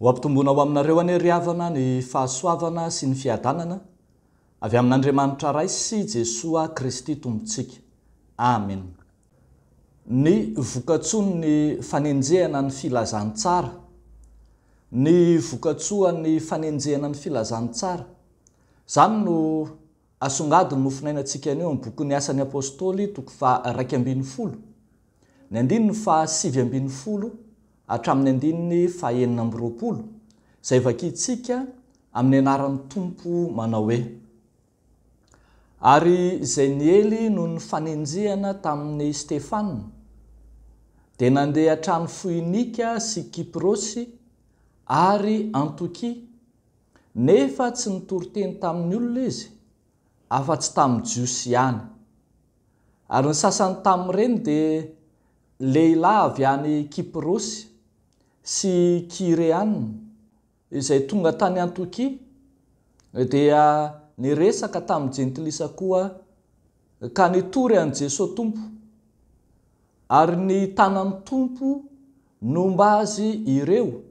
Hoampitombonao aminareo any ry havana ny fahasoavana sy ny fiadanana avy amin'Andriamanitra ray sy Jesoa Kristy tompontsika. Amen. Ny vokatsoan'ny fanenjehana ny filazantsara. Ny vokatsoan'ny fanenjehana ny filazantsara. Zany no asongadiny nofinainantsika anio amin'ny boky ny Asan'ny Apôstôly toko fa 2:10, ny 7:20 hatramin'ny 9:20, izay vakintsika amin'ny anaran'ny Tompo manao hoe: ary izay niely noho ny fanenjehana tamin'ny Stefana, dia nandeha hatrany Foinika sy Kiprosy ary Antiokia, nefa tsy nitory-teny tamin'ny olona izy, afa-tsy tamin'ny Jiosy ihany. Ary ny sasany tamin'ireny dia lehilahy avy any Kiprosy sy Kireana, izay tonga tany Antiokia dia niresaka tamin'ny jentilisa koa ka nitory an Jesosy Tompo, ary ny tanan'ny Tompo nomba azy ireo,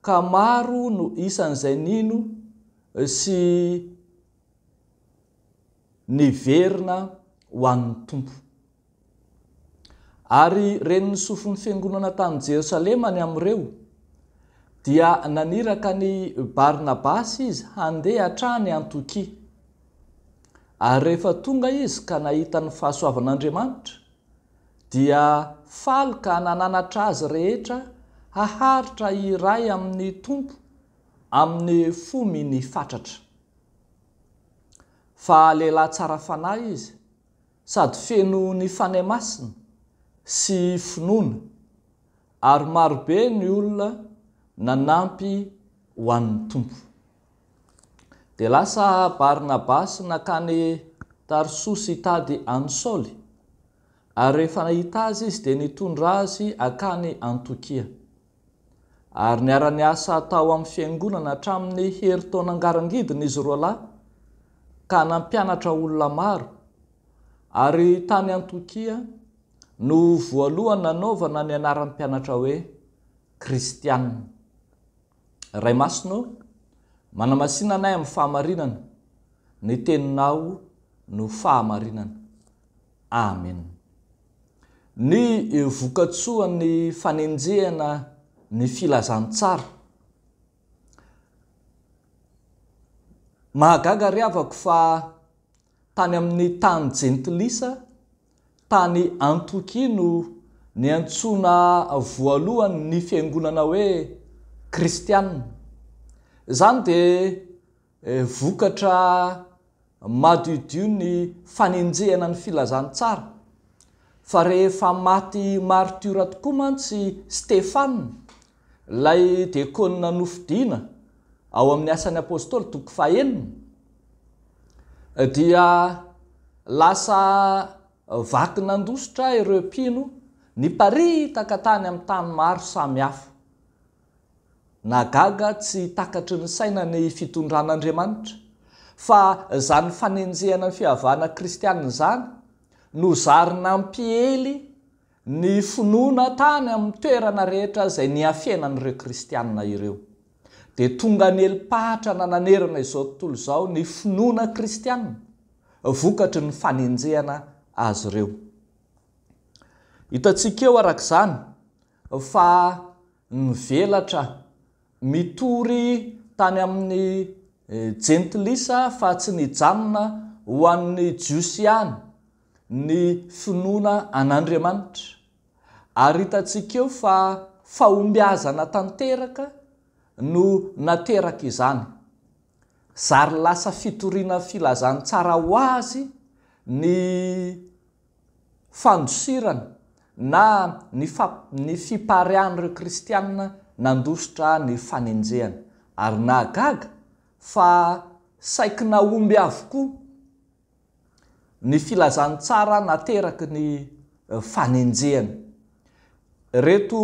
ka maro no isan'izay nino sy niverina ho an'ny Tompo. Ary reny sofin'ny fiangonana tany Jerosalema ny amin'ireo dia naniraka ny Barnabasy izy handeha hatrany Antiokia. Ary rehefa tonga izy ka nahita ny fahasoavan'Andriamanitra, dia faly ka nananatra azy rehetra haharitra iray amin'ny Tompo amin'ny fominy ny fatratra. Fa lehilahy tsara fanahy izy, sady feno ny fanahy masina sy finoana, ary marobe ny olona nanampy ho an'ny Tompo. Dia lasa Barnabasy nakany Tarsosy hitady an'i Saoly, ary rehefa nahita azy izy dia nitondra azy akany Antiokia. Ary niara-niasa tao amin'ny fiangonana hatramin'ny herintaona angarangidina izy roa lahy, ka nampianatra olona maro. Ary tany Antiokia no voalohany nanaovana ny anaran'ny mpianatra hoe Kristianina. Ray masino, manamasinana anay amin'ny fahamarinana, ny teninao no fahamarinana. Amen. Ny vokatsoan'ny fanenjehana ny filazantsara. Mahagaga ry havako fa tany amin'ny tany jentilisa, tany Antiokia no niantsona voalohany ny fiangonana hoe Kristianina. Zany dia vokatra madiodio ny fanenjehana ny filazantsara. Fa rehefa maty martyra tokoa mantsy Stefana, ilay diakonina nofidiana ao amin'ny Asan'ny Apôstôly toko 9, dia lasa vaky nandositra ireo mpino niparitaka tany amin'ny tany maro samihafa. Nagaga tsy takatry ny saina ny fitondran'Andriamanitra, fa zany fanenjehana ny fihavana Kristianina zany no zary nampiely ny finoana tany amin'ny toerana rehetra izay niafenan'ireo Kristianina ireo. Dia tonga nely-pahatra nanerana izao tontolo izao ny finoana Kristianina, vokatry ny fanenjehana azy ireo. Hitantsika eo arak'izany fa nivelatra mitory tany amin'ny jentilisa fa tsy nijanona ho an'ny Jiosy ihany ny finoana an'Andriamanitra. Ary hitantsika eo fa fahombiazana tanteraka no nateraka izany. Zary lasa fitoriana filazantsara ho azy ny fandosirana na ny fiparihan'ireo Kristianina nandositra ny fanenjehana. Ary nahagaga fa saiky nahomby avokoa ny filazantsara nateraky ny fanenjehana. Reto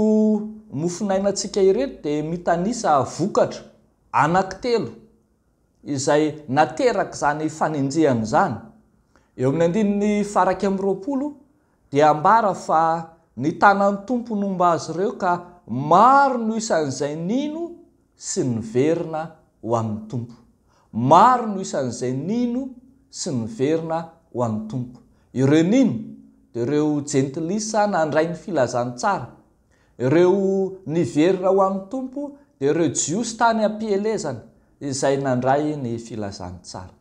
mofinainantsika ireto dia mitanisa vokatra anankitelo izay nateraky zany fanenjehana zany. Eo amin'ny 2:20 dia ambara fa ny tanan'ny Tompo nomba azy ireo, ka maro no isan'izay nino sy niverina ho an'ny tompo. Maro no isan'izay nino sy niverina ho an'ny tompo. Ireo nino dia ireo jentilisa nandray ny filazantsara. Ireo niverina ho an'ny tompo dia ireo jiosy tany ampielezana izay nandray ny filazantsara.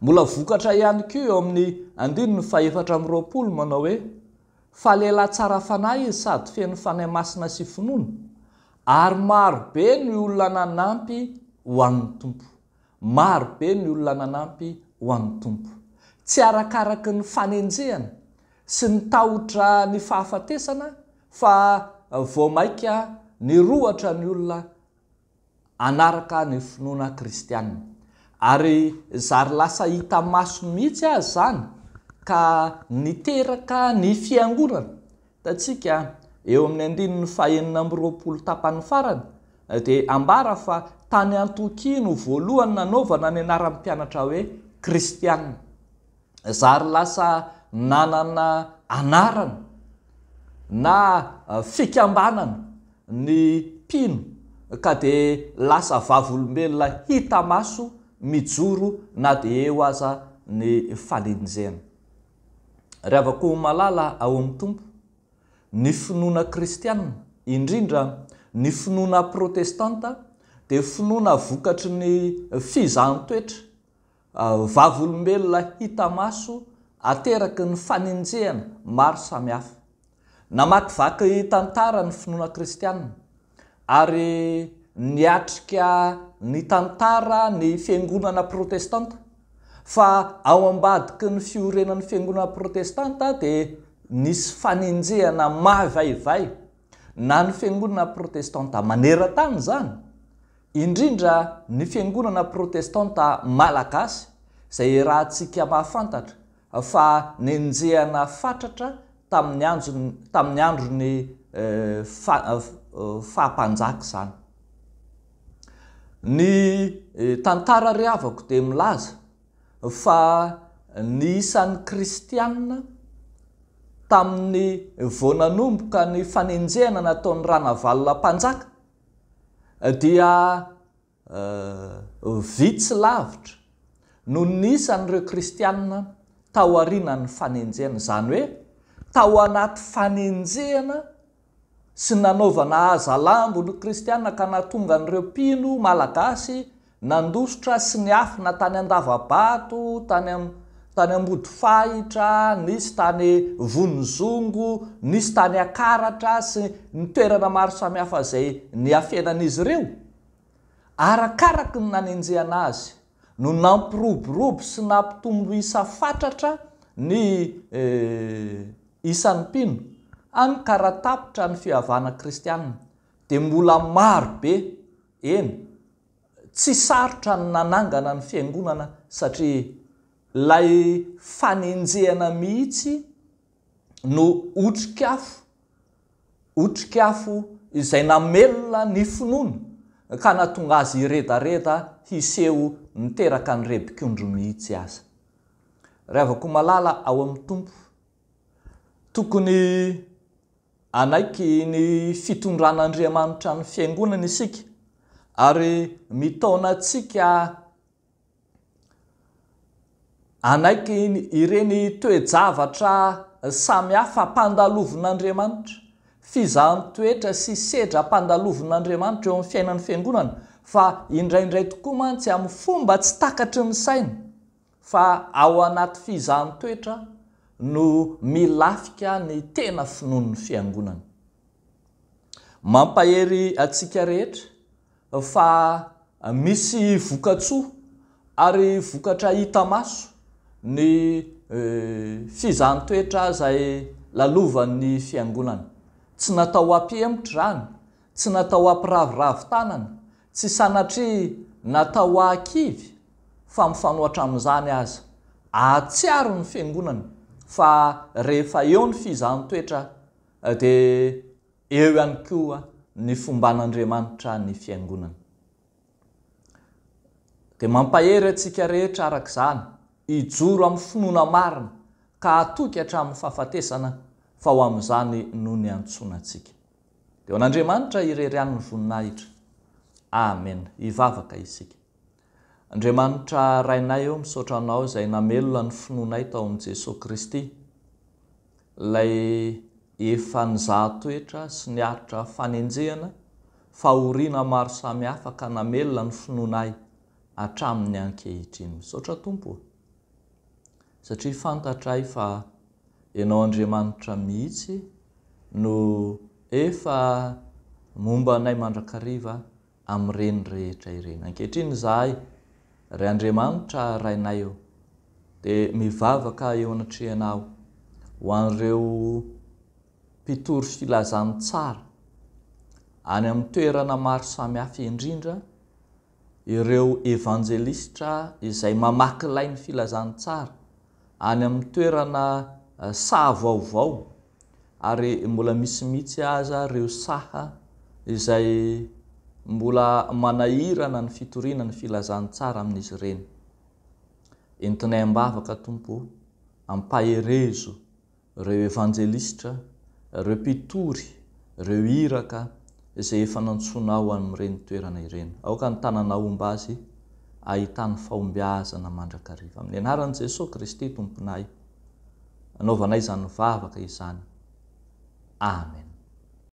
Mbola vokatra ihany koa eo amin'ny 2:4 manao hoe fa lehilahy tsara fanahy izy sady feno fanahy masina sy finoana, ary maro be ny olona nanampy ho an'ny tompo. Maro be ny olona nanampy ho an'ny tompo. Tsy arakaraky ny fanenjehana sy ny tahotra ny fahafatesana fa vao maika ny rohatra ny olona anaraka ny finoana kristianina. Ary zary lasa hita maso mihitsy azy zany ka niteraka ny fiangonana. Tatsika eo amin'ny 2:20 tapany farany dia ambara fa tany Antokia no voalohany nanaovana ny anaran'ny mpianatra hoe kristianina. Zary lasa nanana anarana na fikambanana ny mpino ka dia lasa vavolombelona hita maso mijoro na dia eo aza ny falenjena. Ravako malala ao amin'ny tompo, ny finoana kristianina, indrindra ny finoana protestanta dia finoana vokatry ny fizahanttoetra, vavolombelona hita maso ateraky ny fanenjehana maro samihafa. Namakivaky tantara ny finoana kristianina ary niatrika ny tantara ny fiangonana protestanta, fa ao ambadiky ny fiorenan'ny fiangonana protestanta dia nisy fanenjehana mavaivay na ny fiangonana protestanta maneran-tany zany, indrindra ny fiangonana protestanta malagasy izay raha tsika mahafantatra fa nenjehana fatratra tamin'ny androny fahampanjaka zany. Ny tantara riavako dia milaza fa ny isan'ny kristianina tamin'ny voananomboka ny fanenjehana nataon'ny ranavalona mpanjaka dia vitsy lavitra no nisan'ireo kristianina tao aorianan'ny fanenjehana. Zany hoe tao anaty fanenjehana sy nanaovana azalambo ny kristianina ka nahatonga an'ireo mpino malagasy nandositra sy ny afina tany Andavabato, tany Ambodifahitra, nisy tany Vonizongo, nisy tany Akaratra sy ny toerana maro samihafa izay niafenan'izy ireo. Arakaraky ny nanenjehana azy no nampiroborobo sy nampitombo isa fatratra ny isan'ny mpino any karatapitra ny fihavana kristianina. Dia mbola maro be, eny, tsy sarotra ny nanangana ny fiangonana satria lay fanenjehana mihitsy no otrikafo izay namelona ny finoana ka nahatonga azy iredareda hiseho niteraka ny rebikondro mihitsy aza. Ravako malala ao amin'ny tompo, tokony anaiky ny fitondran'Andriamanitra ny fiangonana isika ary mitaona antsika anaiky ireny toe-javatra samihafa ampandalovin'Andriamanitra, fizahanttoetra sy sedra ampandalovin'Andriamanitra eo amin'ny fiainan'ny fiangonana, fa indraindray tokoa mantsy amin'ny fomba tsy takatry ny saina fa ao anaty fizahanttoetra no milafika ny tena finoan'ny fiangonana. Mampahery atsika rehetra fa misy vokatsoa ary vokatra hita maso ny fizahanttoetra izay lalovan'ny fiangonana. Tsy natao hampihemotra zany, tsy natao hampiravoravo tanana, tsy sanatria natao hahakivy, fa mifanohatra amin'izany aza ahatsiaro ny fiangonana fa rehefa eo ny fizahanttoetra dia eo ihany koa ny fomban'Andriamanitra ny fiangonana. Dia mampahery atsika rehetra arak'izany hijoro amin'ny finoana marina ka hatoky hatramin'ny fahafatesana fa ho amin'izany no ny antsoina antsika. Dia ho an'Andriamanitra irery any ny voninahitra. amen. Ivavaka isika. Andriamanitra rainay eo misaotra anao izay namelona ny finoanay tao amin'i Jesosy Kristy, ilay efa nizahan-toetra sy niaritra fanenjehana fahoriana maro samihafa ka namelona ny finoanay hatramin'ny ankehitriny. Misaotra Tompo, satria fantatray fa ianao Andriamanitra mihitsy no efa momba anay mandrakariva amin'ireny rehetra ireny. Ankehitriny izahay, ry Andriamanitra rainay eo, dia mivavaka eo anatrehanao ho an'ireo mpitory filazany tsara any amin'ny toerana maro samihafa, indrindra ireo evanjelistra izay mamaky ny filazany tsara any amin'ny toerana saha vaovao, ary mbola misy mihitsy aza ireo saha izay mbola manahirana ny fitoriana ny filazany tsara amin'izy ireny. Entinay ambavaka Tompo, ampaherezo ireo evanjelistra, ireo mpitory, ireo iraka izay efa nantsonao amin'ireny toerana ireny. Aoka ny tanana omba azy ahitany fahombiazana mandrakariva. Amin'ny anaran'i Jesosy Kristy Tomponay, anaovanay izany vavaka izany. Amen.